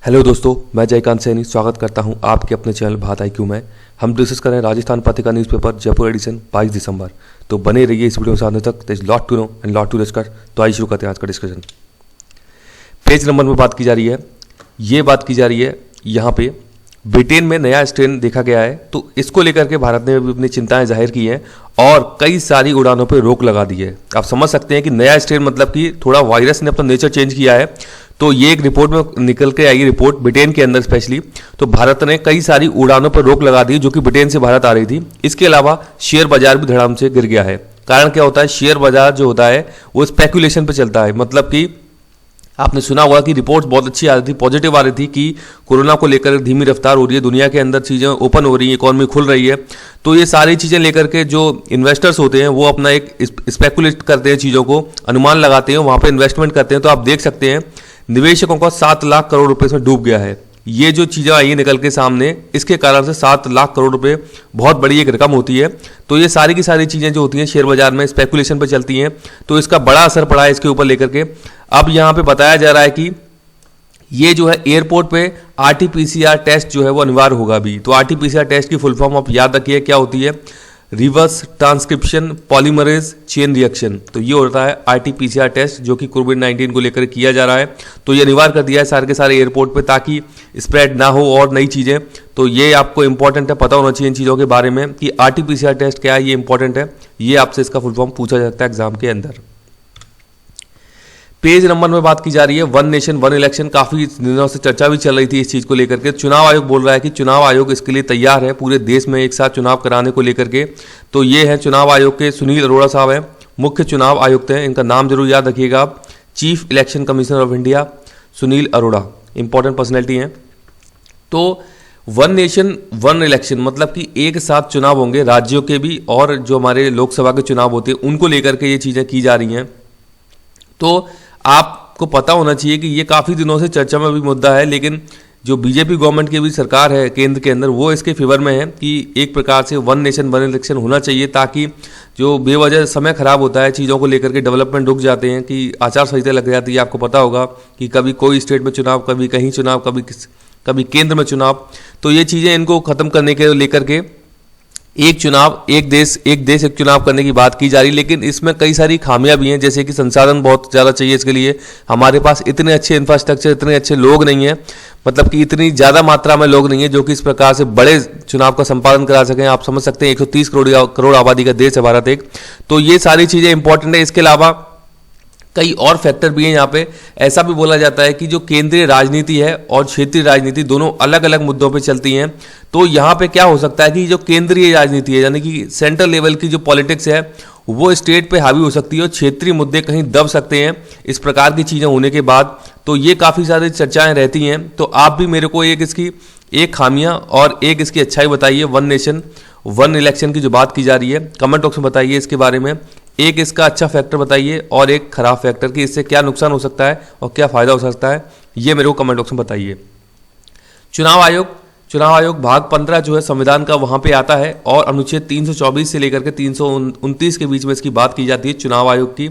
Hello दोस्तों, मैं जयकांत सैनी स्वागत करता हूं आपके अपने चैनल भारत IQ में। हम डिस्कस कर रहे हैं राजस्थान पत्रिका न्यूज़पेपर जयपुर एडिशन 22 दिसंबर। तो बने रहिए इस वीडियो से अंत तक। There is lot to know and lot to discuss. तो आइए शुरू करते हैं आज का डिस्कशन। पेज नंबर में बात की जा रही है, ये बात की जा रही है यहाँ पे ब्रिटेन में नया स्ट्रेन देखा गया है। तो इसको लेकर के भारत ने भी अपनी चिंताएं जाहिर की हैं और कई सारी उड़ानों पर रोक लगा दी है। आप समझ सकते हैं कि नया स्ट्रेन मतलब कि थोड़ा वायरस ने अपना नेचर चेंज किया है। तो ये एक रिपोर्ट में निकल के आई रिपोर्ट ब्रिटेन के अंदर स्पेशली। तो भारत ने कई सारी उड़ानों पर रोक लगा दी जो कि ब्रिटेन से भारत आ रही थी। इसके अलावा शेयर बाजार भी धड़ाम से गिर गया है। कारण क्या होता है, शेयर बाजार जो होता है वो स्पेकुलेशन पर चलता है। मतलब कि आपने सुना होगा कि रिपोर्ट्स बहुत अच्छी आ रही थी, पॉजिटिव आ रही थी कि कोरोना को लेकर धीमी रफ्तार हो रही है, दुनिया के अंदर चीज़ें ओपन हो रही हैं, इकॉनमी खुल रही है। तो ये सारी चीज़ें लेकर के जो इन्वेस्टर्स होते हैं वो अपना एक स्पेकुलेट करते हैं, चीज़ों को अनुमान लगाते हैं, वहाँ पर इन्वेस्टमेंट करते हैं। तो आप देख सकते हैं निवेशकों का 7 लाख करोड़ रुपए इसमें डूब गया है। ये जो चीज़ें आई है निकल के सामने, इसके कारण से 7 लाख करोड़ रुपए बहुत बड़ी एक रकम होती है। तो ये सारी की सारी चीज़ें जो होती हैं शेयर बाजार में स्पेकुलेशन पर चलती हैं। तो इसका बड़ा असर पड़ा है इसके ऊपर लेकर के। अब यहाँ पे बताया जा रहा है कि ये जो है एयरपोर्ट पे RT-PCR टेस्ट जो है वो अनिवार्य होगा अभी। तो RT-PCR टेस्ट की फुल फॉर्म आप याद रखिए क्या होती है, reverse transcription polymerase chain reaction. तो ये होता है RT-PCR टेस्ट जो कि कोविड-19 को लेकर किया जा रहा है। तो ये अनिवार्य कर दिया है सारे के सारे एयरपोर्ट पे ताकि स्प्रेड ना हो और नई चीज़ें। तो ये आपको इंपॉर्टेंट है, पता होना चाहिए इन चीज़ों के बारे में कि RT-PCR टेस्ट क्या है, ये इंपॉर्टेंट है। ये आपसे इसका फुल फॉर्म पूछा जाता है एग्जाम के अंदर। पेज नंबर में बात की जा रही है वन नेशन वन इलेक्शन। काफी दिनों से चर्चा भी चल रही थी इस चीज को लेकर के। चुनाव आयोग बोल रहा है कि चुनाव आयोग इसके लिए तैयार है, पूरे देश में एक साथ चुनाव कराने को लेकर के। तो ये है चुनाव आयोग के सुनील अरोड़ा साहब हैं, मुख्य चुनाव आयुक्त हैं। इनका नाम जरूर याद रखिएगा आप, chief election commissioner of India Sunil Arora, important personality हैं। तो वन नेशन वन इलेक्शन मतलब कि एक साथ चुनाव होंगे राज्यों के भी और जो हमारे लोकसभा के चुनाव होते हैं उनको लेकर के ये चीज़ें की जा रही हैं। तो आपको पता होना चाहिए कि ये काफ़ी दिनों से चर्चा में भी मुद्दा है, लेकिन जो बीजेपी गवर्नमेंट की भी सरकार है केंद्र के अंदर वो इसके फेवर में है कि एक प्रकार से वन नेशन वन इलेक्शन होना चाहिए ताकि जो बेवजह समय खराब होता है चीज़ों को लेकर के, डेवलपमेंट रुक जाते हैं कि आचार संहिता लग जाती है। आपको पता होगा कि कभी कोई स्टेट में चुनाव, कभी कहीं चुनाव, कभी केंद्र में चुनाव। तो ये चीज़ें इनको ख़त्म करने के लेकर के एक चुनाव एक देश एक चुनाव करने की बात की जा रही। लेकिन इसमें कई सारी खामियां भी हैं, जैसे कि संसाधन बहुत ज़्यादा चाहिए इसके लिए। हमारे पास इतने अच्छे इंफ्रास्ट्रक्चर, इतने अच्छे लोग नहीं हैं, मतलब कि इतनी ज़्यादा मात्रा में लोग नहीं है जो कि इस प्रकार से बड़े चुनाव का संपादन करा सकें। आप समझ सकते हैं 130 करोड़ आबादी का देश है भारत एक। तो ये सारी चीज़ें इंपॉर्टेंट है। इसके अलावा कई और फैक्टर भी हैं यहाँ पे। ऐसा भी बोला जाता है कि जो केंद्रीय राजनीति है और क्षेत्रीय राजनीति दोनों अलग अलग मुद्दों पे चलती हैं। तो यहाँ पे क्या हो सकता है कि जो केंद्रीय राजनीति है यानी कि सेंट्रल लेवल की जो पॉलिटिक्स है वो स्टेट पे हावी हो सकती है और क्षेत्रीय मुद्दे कहीं दब सकते हैं इस प्रकार की चीज़ें होने के बाद। तो ये काफ़ी सारी चर्चाएँ रहती हैं। तो आप भी मेरे को एक इसकी एक खामियाँ और एक इसकी अच्छाई बताइए। वन नेशन वन इलेक्शन की जो बात की जा रही है कमेंट बॉक्स में बताइए इसके बारे में। एक इसका अच्छा फैक्टर बताइए और एक खराब फैक्टर कि इससे क्या नुकसान हो सकता है और क्या फ़ायदा हो सकता है, ये मेरे को कमेंट बॉक्स में बताइए। चुनाव आयोग भाग 15 जो है संविधान का वहाँ पे आता है और अनुच्छेद 324 से लेकर के 329 के बीच में इसकी बात की जाती है चुनाव आयोग की।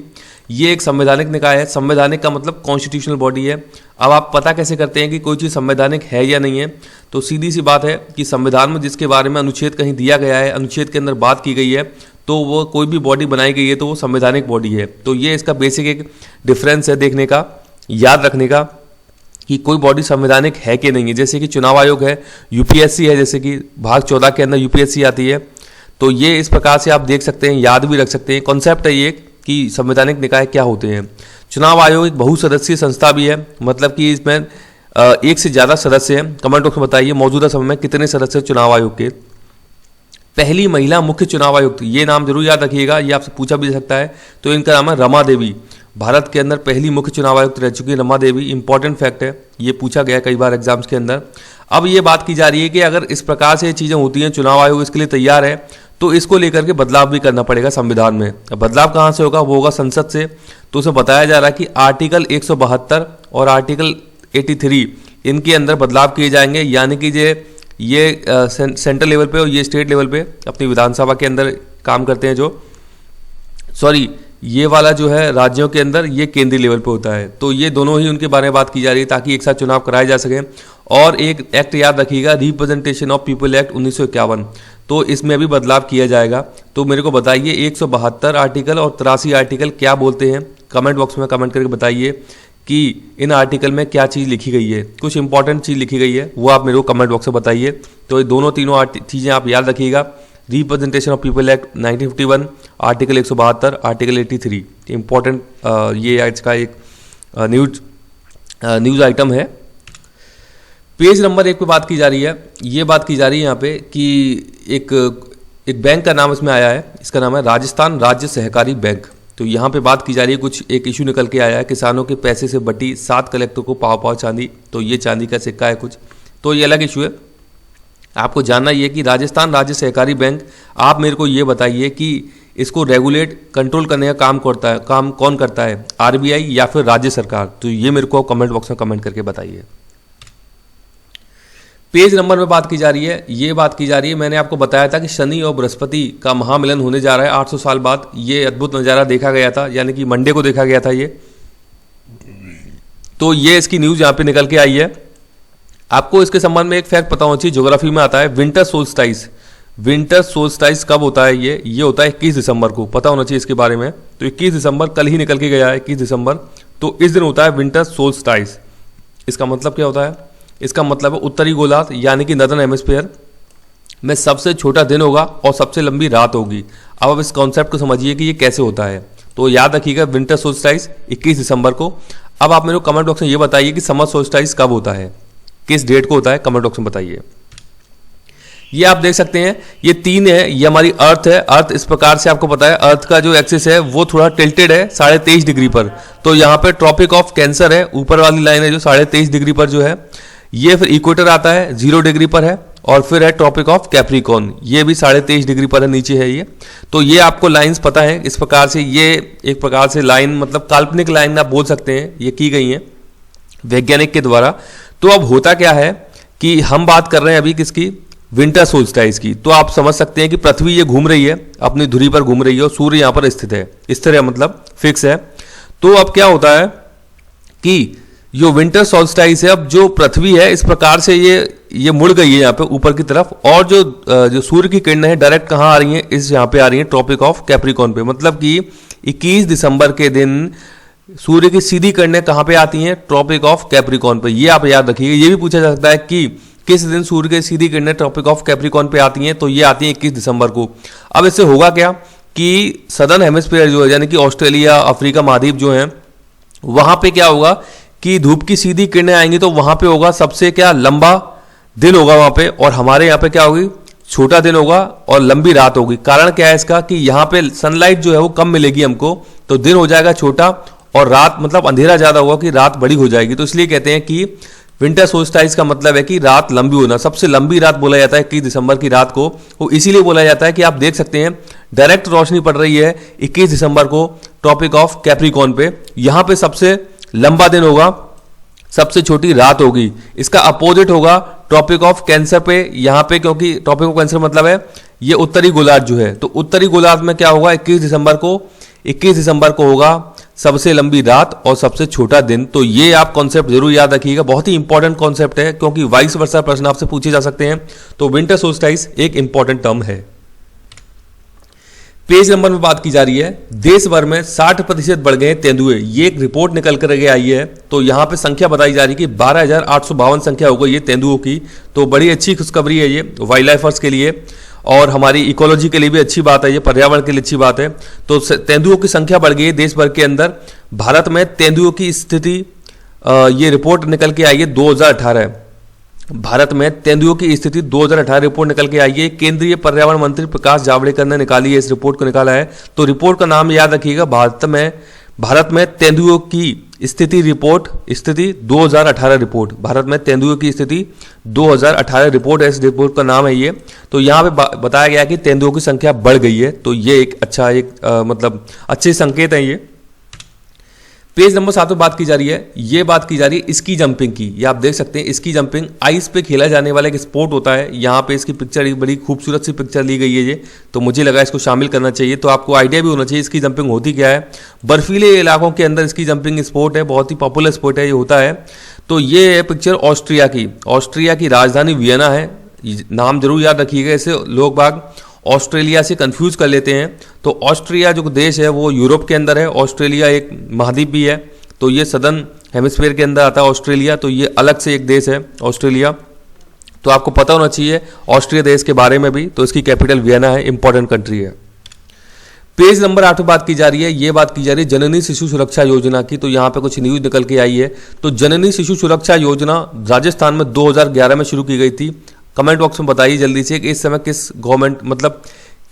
ये एक संवैधानिक निकाय है। संवैधानिक का मतलब कॉन्स्टिट्यूशनल बॉडी है। अब आप पता कैसे करते हैं कि कोई चीज़ संवैधानिक है या नहीं है, तो सीधी सी बात है कि संविधान में जिसके बारे में अनुच्छेद कहीं दिया गया है, अनुच्छेद के अंदर बात की गई है, तो वो कोई भी बॉडी बनाई गई है तो वो संवैधानिक बॉडी है। तो ये इसका बेसिक एक डिफरेंस है देखने का, याद रखने का कि कोई बॉडी संवैधानिक है कि नहीं है। जैसे कि चुनाव आयोग है, UPSC है, जैसे कि भाग 14 के अंदर UPSC आती है। तो ये इस प्रकार से आप देख सकते हैं, याद भी रख सकते हैं। कॉन्सेप्ट है ये कि संवैधानिक निकाय क्या होते हैं। चुनाव आयोग एक बहुसदस्यीय संस्था भी है, मतलब कि इसमें एक से ज़्यादा सदस्य हैं। कमेंट बॉक्स में बताइए मौजूदा समय में कितने सदस्य चुनाव आयोग के। पहली महिला मुख्य चुनाव आयुक्त, ये नाम जरूर याद रखिएगा, ये आपसे पूछा भी जा सकता है। तो इनका नाम है रमा देवी। भारत के अंदर पहली मुख्य चुनाव आयुक्त रह चुकी है रमा देवी। इंपॉर्टेंट फैक्ट है, ये पूछा गया कई बार एग्जाम्स के अंदर। अब ये बात की जा रही है कि अगर इस प्रकार से चीज़ें होती हैं, चुनाव आयोग इसके लिए तैयार है, तो इसको लेकर के बदलाव भी करना पड़ेगा संविधान में। बदलाव कहाँ से होगा, वो होगा संसद से। तो उसे बताया जा रहा है कि आर्टिकल 172 और आर्टिकल 83 इनके अंदर बदलाव किए जाएंगे, यानी कि ये सेंट्रल लेवल पे और ये स्टेट लेवल पे अपनी विधानसभा के अंदर काम करते हैं जो ये वाला जो है राज्यों के अंदर, ये केंद्रीय लेवल पे होता है। तो ये दोनों ही उनके बारे में बात की जा रही है ताकि एक साथ चुनाव कराए जा सके। और एक एक्ट याद रखिएगा, रिप्रेजेंटेशन ऑफ पीपल एक्ट 1951, तो इसमें अभी बदलाव किया जाएगा। तो मेरे को बताइए 172 आर्टिकल और 83 आर्टिकल क्या बोलते हैं, कमेंट बॉक्स में कमेंट करके बताइए कि इन आर्टिकल में क्या चीज़ लिखी गई है, कुछ इंपॉर्टेंट चीज़ लिखी गई है वो आप मेरे को कमेंट बॉक्स में बताइए। तो ये दोनों तीनों चीज़ें आप याद रखिएगा, representation of people act 1951, article 172, article 83, important ये आज का एक न्यूज़ आइटम है। पेज नंबर 1 पे बात की जा रही है, ये बात की जा रही है यहाँ पे कि एक बैंक का नाम इसमें आया है, इसका नाम है राजस्थान राज्य सहकारी बैंक। तो यहाँ पे बात की जा रही है, कुछ एक इशू निकल के आया है, किसानों के पैसे से बटी 7 कलेक्टर को पाव चांदी। तो ये चांदी का सिक्का है कुछ, तो ये अलग इशू है। आपको जानना ये कि राजस्थान राज्य सहकारी बैंक, आप मेरे को ये बताइए कि इसको रेगुलेट कंट्रोल करने का काम कौन करता है, आरबीआई या फिर राज्य सरकार? तो ये मेरे को कमेंट बॉक्स में कमेंट करके बताइए। पेज नंबर में बात की जा रही है, ये बात की जा रही है, मैंने आपको बताया था कि शनि और बृहस्पति का महामिलन होने जा रहा है 800 साल बाद। ये अद्भुत नज़ारा देखा गया था, यानी कि मंडे को देखा गया था ये। तो ये इसकी न्यूज़ यहाँ पे निकल के आई है। आपको इसके संबंध में एक फैक्ट पता होना चाहिए, ज्योग्राफी में आता है विंटर सोल्स्टाइस। विंटर सोल्स्टाइस कब होता है? ये होता है 21 दिसंबर को, पता होना चाहिए इसके बारे में। तो 21 दिसंबर कल ही निकल के गया है, 21 दिसंबर। तो इस दिन होता है विंटर सोल्स्टाइस। इसका मतलब क्या होता है? इसका मतलब है उत्तरी गोलार्ध यानी कि नदर्न हेमिस्फीयर में सबसे छोटा दिन होगा और सबसे लंबी रात होगी। अब आप इस कॉन्सेप्ट को समझिए कि ये कैसे होता है। तो याद रखिएगा विंटर सोल्स्टाइस 21 दिसंबर को। अब आप मेरे को कमेंट बॉक्स में ये बताइए कि समर सोल्स्टाइस कब होता है, किस डेट को होता है, कमेंट बॉक्स में बताइए। ये आप देख सकते हैं, ये 3 है, ये हमारी अर्थ है। अर्थ इस प्रकार से आपको पता है, अर्थ का जो एक्सिस है वो थोड़ा टिल्टेड है 23.5 डिग्री पर। तो यहाँ पे ट्रॉपिक ऑफ कैंसर है, ऊपर वाली लाइन है जो 23.5 डिग्री पर जो है। ये फिर इक्वेटर आता है 0 डिग्री पर है, और फिर है ट्रॉपिक ऑफ कैप्रिकॉर्न, ये भी 23.5 डिग्री पर है, नीचे है ये। तो ये आपको लाइंस पता है इस प्रकार से। ये एक प्रकार से लाइन, मतलब काल्पनिक लाइन आप बोल सकते हैं, ये की गई है वैज्ञानिक के द्वारा। तो अब होता क्या है कि हम बात कर रहे हैं अभी किसकी, विंटर सोल्स्टाइस की। तो आप समझ सकते हैं कि पृथ्वी ये घूम रही है, अपनी धुरी पर घूम रही है, और सूर्य यहाँ पर स्थित है, स्थिर है मतलब फिक्स है। तो अब क्या होता है कि जो विंटर सोल्स्टाइस है, अब जो पृथ्वी है इस प्रकार से ये मुड़ गई है यहाँ पे ऊपर की तरफ, और जो सूर्य की किरणें हैं डायरेक्ट कहाँ आ रही हैं, इस यहाँ पे आ रही हैं ट्रॉपिक ऑफ कैप्रिकॉर्न पे। मतलब कि 21 दिसंबर के दिन सूर्य की सीधी किरणें कहाँ पे आती हैं, ट्रॉपिक ऑफ कैप्रिकॉर्न पे। ये आप याद रखिएगा। ये भी पूछा जा सकता है कि किस दिन सूर्य की सीधी किरणें ट्रॉपिक ऑफ कैप्रिकॉर्न पे आती हैं, तो ये आती हैं 21 दिसंबर को। अब इससे होगा क्या कि सदर्न हेमिस्फीयर जो है, यानी कि ऑस्ट्रेलिया, अफ्रीका महाद्वीप जो है, वहां पे क्या होगा कि धूप की सीधी किरणें आएंगी, तो वहां पे होगा सबसे क्या लंबा दिन होगा वहां पे, और हमारे यहाँ पे क्या होगी, छोटा दिन होगा और लंबी रात होगी। कारण क्या है इसका कि यहाँ पे सनलाइट जो है वो कम मिलेगी हमको, तो दिन हो जाएगा छोटा और रात मतलब अंधेरा ज्यादा होगा कि रात बड़ी हो जाएगी। तो इसलिए कहते हैं कि विंटर सोल्स्टाइस का मतलब है कि रात लंबी होना। सबसे लंबी रात बोला जाता है 21 दिसंबर की रात को। वो इसीलिए बोला जाता है कि आप देख सकते हैं डायरेक्ट रोशनी पड़ रही है 21 दिसंबर को ट्रॉपिक ऑफ कैप्रिकॉर्न पे। यहाँ पे सबसे लंबा दिन होगा, सबसे छोटी रात होगी। इसका अपोजिट होगा ट्रॉपिक ऑफ कैंसर पे, यहाँ पे, क्योंकि ट्रॉपिक ऑफ कैंसर मतलब है ये उत्तरी गोलार्ध जो है। तो उत्तरी गोलार्ध में क्या होगा 21 दिसंबर को होगा सबसे लंबी रात और सबसे छोटा दिन। तो ये आप कॉन्सेप्ट जरूर याद रखिएगा, बहुत ही इंपॉर्टेंट कॉन्सेप्ट है, क्योंकि वाइस वर्सा प्रश्न आपसे पूछे जा सकते हैं। तो विंटर सोल्स्टाइस एक इंपॉर्टेंट टर्म है। पेज नंबर में बात की जा रही है, देश भर में 60% बढ़ गए तेंदुए। ये एक रिपोर्ट निकल कर आई है। तो यहाँ पे संख्या बताई जा रही है कि 12,852 संख्या हो गई ये तेंदुओं की। तो बड़ी अच्छी खुशखबरी है ये वाइल्ड लाइफर्स के लिए, और हमारी इकोलॉजी के लिए भी अच्छी बात है, ये पर्यावरण के लिए अच्छी बात है। तो तेंदुओं की संख्या बढ़ गई है देश भर के अंदर। भारत में तेंदुओं की स्थिति, ये रिपोर्ट निकल के आई है 2018। भारत में तेंदुओं की स्थिति 2018 रिपोर्ट निकल के आई है। केंद्रीय पर्यावरण मंत्री प्रकाश जावड़ेकर ने निकाली है, इस रिपोर्ट को निकाला है। तो रिपोर्ट का नाम याद रखिएगा, भारत में तेंदुओं की स्थिति रिपोर्ट, स्थिति 2018 रिपोर्ट। भारत में तेंदुओं की स्थिति 2018 रिपोर्ट है, इस रिपोर्ट का नाम है ये। तो यहाँ पे बताया गया कि तेंदुओं की संख्या बढ़ गई है। तो ये एक अच्छा मतलब अच्छे संकेत है ये। पेज नंबर 7 पर बात की जा रही है, ये बात की जा रही है स्की जंपिंग की। ये आप देख सकते हैं, स्की जंपिंग आइस पे खेला जाने वाला एक स्पोर्ट होता है। यहाँ पे इसकी पिक्चर, एक बड़ी खूबसूरत सी पिक्चर ली गई है ये, तो मुझे लगा इसको शामिल करना चाहिए। तो आपको आइडिया भी होना चाहिए स्की जंपिंग होती क्या है। बर्फीले इलाकों के अंदर स्की जंपिंग स्पोर्ट है, बहुत ही पॉपुलर स्पोर्ट है, ये होता है। तो ये है पिक्चर ऑस्ट्रिया की। ऑस्ट्रिया की राजधानी वियना है, नाम जरूर याद रखिएगा, इसे लोग बाग ऑस्ट्रेलिया से कंफ्यूज कर लेते हैं। तो ऑस्ट्रिया जो देश है वो यूरोप के अंदर है, ऑस्ट्रेलिया एक महाद्वीप भी है, तो ये सदर्न हेमिस्फीयर के अंदर आता है ऑस्ट्रेलिया, तो ये अलग से एक देश है ऑस्ट्रेलिया। तो आपको पता होना चाहिए ऑस्ट्रिया देश के बारे में भी। तो इसकी कैपिटल वियना है, इंपॉर्टेंट कंट्री है। पेज नंबर 8 पर बात की जा रही है, ये बात की जा रही है जननी शिशु सुरक्षा योजना की। तो यहाँ पे कुछ न्यूज निकल के आई है। तो जननी शिशु सुरक्षा योजना राजस्थान में 2011 में शुरू की गई थी। कमेंट बॉक्स में बताइए जल्दी से कि इस समय किस गवर्नमेंट, मतलब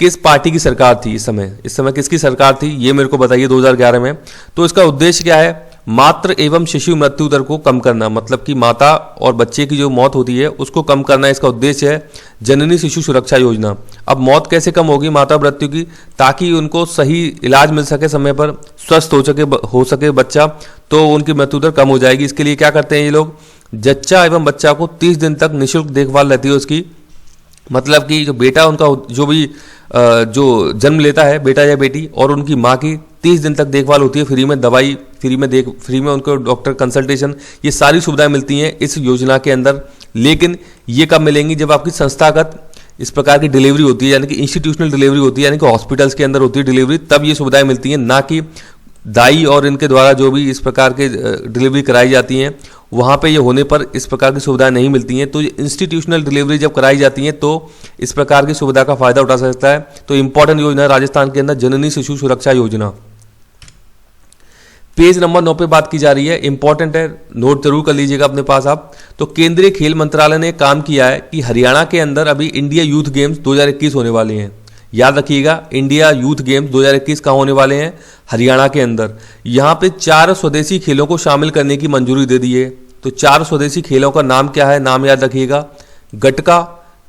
किस पार्टी की सरकार थी इस समय किसकी सरकार थी, ये मेरे को बताइए 2011 में। तो इसका उद्देश्य क्या है, मातृ एवं शिशु मृत्यु दर को कम करना, मतलब कि माता और बच्चे की जो मौत होती है उसको कम करना इसका उद्देश्य है जननी शिशु सुरक्षा योजना। अब मौत कैसे कम होगी माता मृत्यु की, ताकि उनको सही इलाज मिल सके, समय पर स्वस्थ हो सके बच्चा, तो उनकी मृत्यु दर कम हो जाएगी। इसके लिए क्या करते हैं ये लोग, जच्चा एवं बच्चा को 30 दिन तक निःशुल्क देखभाल रहती है उसकी, मतलब कि जो बेटा उनका जो भी जो जन्म लेता है बेटा या बेटी, और उनकी माँ की 30 दिन तक देखभाल होती है, फ्री में दवाई, फ्री में उनको डॉक्टर कंसल्टेशन, ये सारी सुविधाएं मिलती हैं इस योजना के अंदर। लेकिन ये कब मिलेंगी, जब आपकी संस्थागत इस प्रकार की डिलीवरी होती है, यानी कि इंस्टीट्यूशनल डिलीवरी होती है, यानी कि हॉस्पिटल्स के अंदर होती है डिलीवरी, तब ये सुविधाएं मिलती हैं, ना कि दाई और इनके द्वारा जो भी इस प्रकार के डिलीवरी कराई जाती हैं वहाँ पे ये होने पर इस प्रकार की सुविधाएं नहीं मिलती हैं। तो इंस्टीट्यूशनल डिलीवरी जब कराई जाती हैं तो इस प्रकार की सुविधा का फायदा उठा सकता है। तो इंपॉर्टेंट योजना है राजस्थान के अंदर जननी शिशु सुरक्षा योजना। पेज नंबर 9 पे बात की जा रही है, इंपॉर्टेंट है, नोट जरूर कर लीजिएगा अपने पास आप। तो केंद्रीय खेल मंत्रालय ने काम किया है कि हरियाणा के अंदर अभी इंडिया यूथ गेम्स 2021 होने वाले हैं। याद रखिएगा, इंडिया यूथ गेम्स 2021 कहाँ होने वाले हैं, हरियाणा के अंदर। यहाँ पे 4 स्वदेशी खेलों को शामिल करने की मंजूरी दे दी है। तो 4 स्वदेशी खेलों का नाम क्या है, नाम याद रखिएगा, गटका,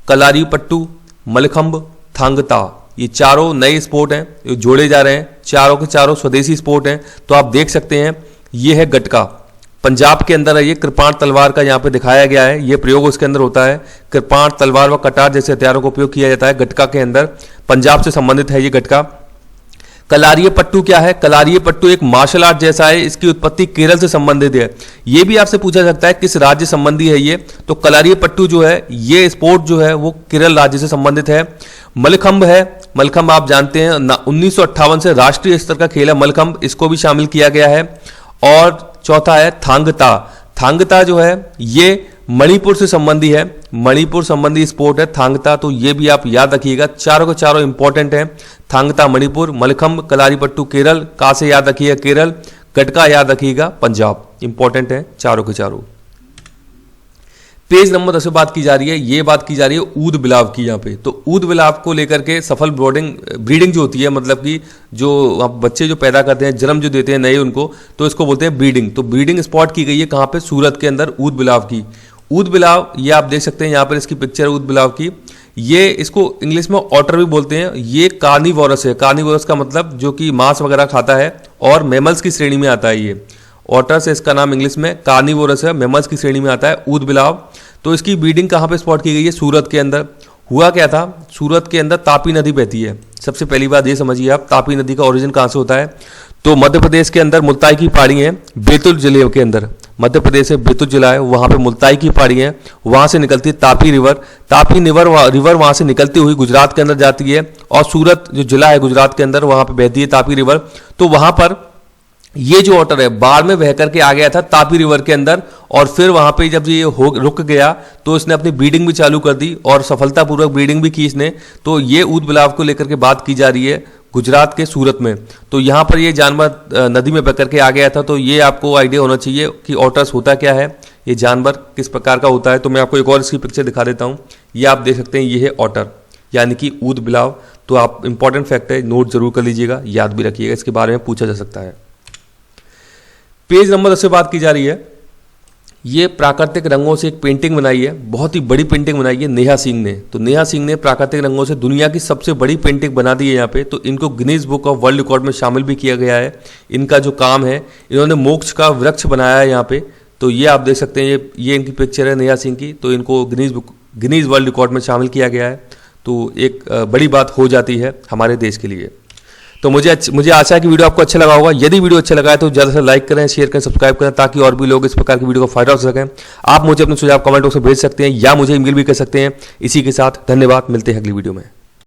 कलारी पट्टू, मलखंब, थांगता। ये चारों नए स्पोर्ट हैं जो जोड़े जा रहे हैं, चारों के चारों स्वदेशी स्पोर्ट हैं। तो आप देख सकते हैं, ये है गटका, पंजाब के अंदर है ये, कृपाण तलवार का यहाँ पे दिखाया गया है, ये प्रयोग उसके अंदर होता है। कृपाण तलवार व कटार जैसे हथियारों का उपयोग किया जाता है गटका के अंदर, पंजाब से संबंधित है ये गटका। कलारिय पट्टू क्या है, कलारिय पट्टू एक मार्शल आर्ट जैसा है, इसकी उत्पत्ति केरल से संबंधित है। ये भी आपसे पूछा सकता है किस राज्य संबंधी है ये, तो कलारिय पट्टू जो है ये स्पोर्ट जो है वो केरल राज्य से संबंधित है। मलखंब है, मलखंब आप जानते हैं 1958 से राष्ट्रीय स्तर का खेल है मलखंब, इसको भी शामिल किया गया है। और चौथा है थांगता, थांगता जो है ये मणिपुर से संबंधी है, मणिपुर संबंधी स्पोर्ट है थांगता। तो ये भी आप याद रखिएगा, चारों के चारों इंपॉर्टेंट हैं। थांगता मणिपुर, मलखंब कलारीपट्टू केरल, का से याद रखिएगा केरल, गटका याद रखिएगा पंजाब, इंपॉर्टेंट है चारों के चारों। पेज नंबर 10 बात की जा रही है, ये बात की जा रही है ऊद बिलाव की यहाँ पे। तो ऊद बिलाव को लेकर के सफल ब्रीडिंग जो होती है, मतलब कि जो बच्चे जो पैदा करते हैं, जन्म जो देते हैं नए उनको, तो इसको बोलते हैं ब्रीडिंग। तो ब्रीडिंग स्पॉट की गई है कहाँ पे, सूरत के अंदर ऊद बिलाव की। ऊद बिलाव ये आप देख सकते हैं, यहाँ पर इसकी पिक्चर ऊद बिलाव की। ये इसको इंग्लिश में ऑटर भी बोलते हैं। ये कार्निवोरस है, कार्निवोरस का मतलब जो कि मांस वगैरह खाता है और मैमल्स की श्रेणी में आता है ये। ऑटर से इसका नाम इंग्लिश में कार्निवोरस है, मैमल्स की श्रेणी में आता है ऊद बिलाव। तो इसकी ब्रीडिंग कहाँ पे स्पॉट की गई है, सूरत के अंदर। हुआ क्या था, सूरत के अंदर तापी नदी बहती है। सबसे पहली बात ये समझिए आप, तापी नदी का ओरिजिन कहाँ से होता है, तो मध्य प्रदेश के अंदर मुल्ताई की पहाड़ी है, बैतूल जिले के अंदर, मध्य प्रदेश से बैतूल जिला है, वहाँ पे मुल्ताई की पहाड़ी है, वहाँ से निकलती है तापी रिवर। तापी रिवर वहाँ से निकलती हुई गुजरात के अंदर जाती है, और सूरत जो जिला है गुजरात के अंदर, वहाँ पे बहती है तापी रिवर। तो वहाँ पर ये जो ऑटर है बाढ़ में बह करके आ गया था तापी रिवर के अंदर, और फिर वहाँ पे जब ये रुक गया तो इसने अपनी ब्रीडिंग भी चालू कर दी, और सफलतापूर्वक ब्रीडिंग भी की इसने। तो ये ऊद बिलाव को लेकर के बात की जा रही है गुजरात के सूरत में। तो यहाँ पर ये जानवर नदी में बह करके आ गया था। तो ये आपको आइडिया होना चाहिए कि ऑटर्स होता क्या है, ये जानवर किस प्रकार का होता है। तो मैं आपको एक और इसकी पिक्चर दिखा देता हूँ, ये आप देख सकते हैं, ये है ऑटर यानी कि ऊद बिलाव। तो आप इंपॉर्टेंट फैक्ट है, नोट जरूर कर लीजिएगा, याद भी रखिएगा, इसके बारे में पूछा जा सकता है। पेज नंबर 10 से बात की जा रही है, ये प्राकृतिक रंगों से एक पेंटिंग बनाई है, बहुत ही बड़ी पेंटिंग बनाई है नेहा सिंह ने। तो नेहा सिंह ने प्राकृतिक रंगों से दुनिया की सबसे बड़ी पेंटिंग बना दी है यहाँ पे। तो इनको Guinness book of world record में शामिल भी किया गया है। इनका जो काम है, इन्होंने मोक्ष का वृक्ष बनाया है यहाँ पे। तो ये आप देख सकते हैं, ये इनकी पिक्चर है नेहा सिंह की। तो इनको गिनीज वर्ल्ड रिकॉर्ड में शामिल किया गया है। तो एक बड़ी बात हो जाती है हमारे देश के लिए। तो मुझे आशा है कि वीडियो आपको अच्छा लगा होगा। यदि वीडियो अच्छा लगा है तो ज़्यादा से लाइक करें, शेयर करें, सब्सक्राइब करें, ताकि और भी लोग इस प्रकार की वीडियो का फायदा उठा सकें। आप मुझे अपने सुझाव कमेंट बॉक्स में भेज सकते हैं या मुझे ईमेल भी कर सकते हैं। इसी के साथ धन्यवाद, मिलते हैं अगली वीडियो में।